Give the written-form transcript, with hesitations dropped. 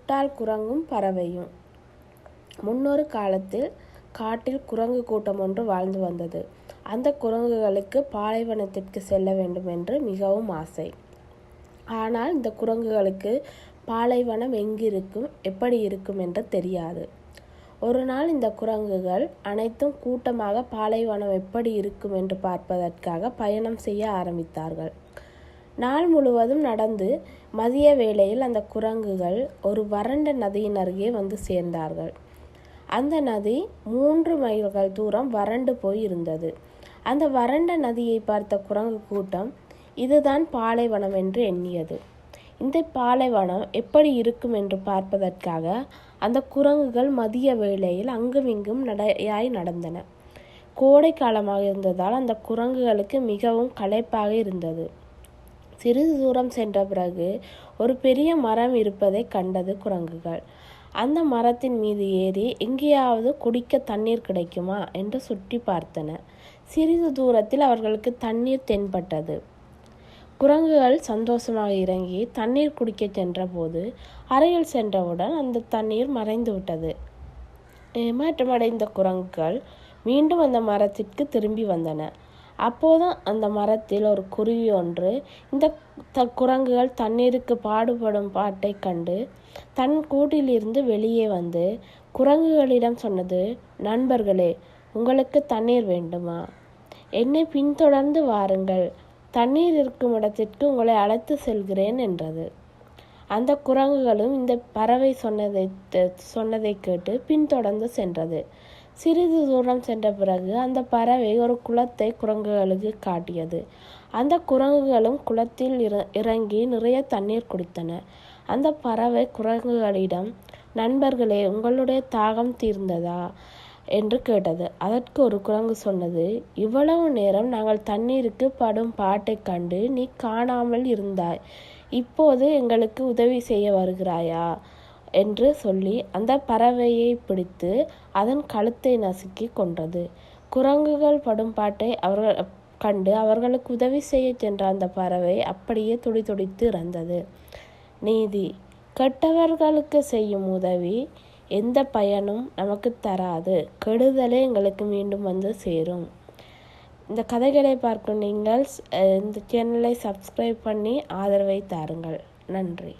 முட்டாள் குரங்கும் பறவையும். முன்னொரு காலத்தில் காட்டில் குரங்கு கூட்டம் ஒன்று வாழ்ந்து வந்தது. அந்த குரங்குகளுக்கு பாலைவனத்திற்கு செல்ல வேண்டும் என்று மிகவும் ஆசை. ஆனால் இந்த குரங்குகளுக்கு பாலைவனம் எங்கிருக்கும், எப்படி இருக்கும் என்று தெரியாது. ஒரு நாள் இந்த குரங்குகள் அனைத்தும் கூட்டமாக பாலைவனம் எப்படி இருக்கும் என்று பார்ப்பதற்காக பயணம் செய்ய ஆரம்பித்தார்கள். நாள் முழுவதும் நடந்து மதிய வேளையில் அந்த குரங்குகள் ஒரு வறண்ட நதியின் அருகே வந்து சேர்ந்தார்கள். அந்த நதி 3 மைல்கள் தூரம் வறண்டு போய் இருந்தது. அந்த வறண்ட நதியை பார்த்த குரங்கு கூட்டம் இதுதான் பாலைவனம் என்று எண்ணியது. இந்த பாலைவனம் எப்படி இருக்கும் என்று பார்ப்பதற்காக அந்த குரங்குகள் மதிய வேளையில் அங்குமிங்கும் நடையாய் நடந்தன. கோடை காலமாக இருந்ததால் அந்த குரங்குகளுக்கு மிகவும் களைப்பாக இருந்தது. சிறிது தூரம் சென்ற பிறகு ஒரு பெரிய மரம் இருப்பதை கண்டது குரங்குகள். அந்த மரத்தின் மீது ஏறி எங்கேயாவது குடிக்க தண்ணீர் கிடைக்குமா என்று சுற்றி பார்த்தன. சிறிது தூரத்தில் அவர்களுக்கு தண்ணீர் தென்பட்டது. குரங்குகள் சந்தோஷமாக இறங்கி தண்ணீர் குடிக்க சென்றபோது அருகில் சென்றவுடன் அந்த தண்ணீர் மறைந்து விட்டது. ஏமாற்றமடைந்த குரங்குகள் மீண்டும் அந்த மரத்திற்கு திரும்பி வந்தன. அப்போது அந்த மரத்தில் ஒரு குருவி ஒன்று இந்த குரங்குகள் தண்ணீருக்கு பாடுபடும் பாட்டை கண்டு தன் கூட்டிலிருந்து வெளியே வந்து குரங்குகளிடம் சொன்னது, நண்பர்களே, உங்களுக்கு தண்ணீர் வேண்டுமா? என்னை பின்தொடர்ந்து வாருங்கள், தண்ணீர் இருக்கும் இடத்திற்கு உங்களை அழைத்து செல்கிறேன் என்றது. அந்த குரங்குகளும் இந்த பறவை சொன்னதை கேட்டு பின்தொடர்ந்து சென்றது. சிறிது தூரம் சென்ற பிறகு அந்த பறவை ஒரு குளத்தை குரங்குகளுக்கு காட்டியது. அந்த குரங்குகளும் குளத்தில் இறங்கி நிறைய தண்ணீர் குடித்தன. அந்த பறவை குரங்குகளிடம், நண்பர்களே, உங்களுடைய தாகம் தீர்ந்ததா என்று கேட்டது. அதற்கு ஒரு குரங்கு சொன்னது, இவ்வளவு நேரம் நாங்கள் தண்ணீருக்கு படும் பாட்டை கண்டு நீ காணாமல் இருந்தாய், இப்போது எங்களுக்கு உதவி செய்ய வருகிறாயா என்று சொல்லி அந்த பறவையை பிடித்து அதன் கழுத்தை நசுக்கி கொன்றது. குரங்குகள் படும் பாட்டை கண்டு அவர்களுக்கு உதவி செய்ய சென்ற அந்த பறவை அப்படியே துடிதுடித்து இறந்தது. நீதி: கெட்டவர்களுக்கு செய்யும் உதவி எந்த பயனும் நமக்கு தராது, கெடுதலே எங்களுக்கு மீண்டும் வந்து சேரும். இந்த கதைகளை பார்க்கும் நீங்கள் இந்த சேனலை சப்ஸ்கிரைப் பண்ணி ஆதரவை தாருங்கள். நன்றி.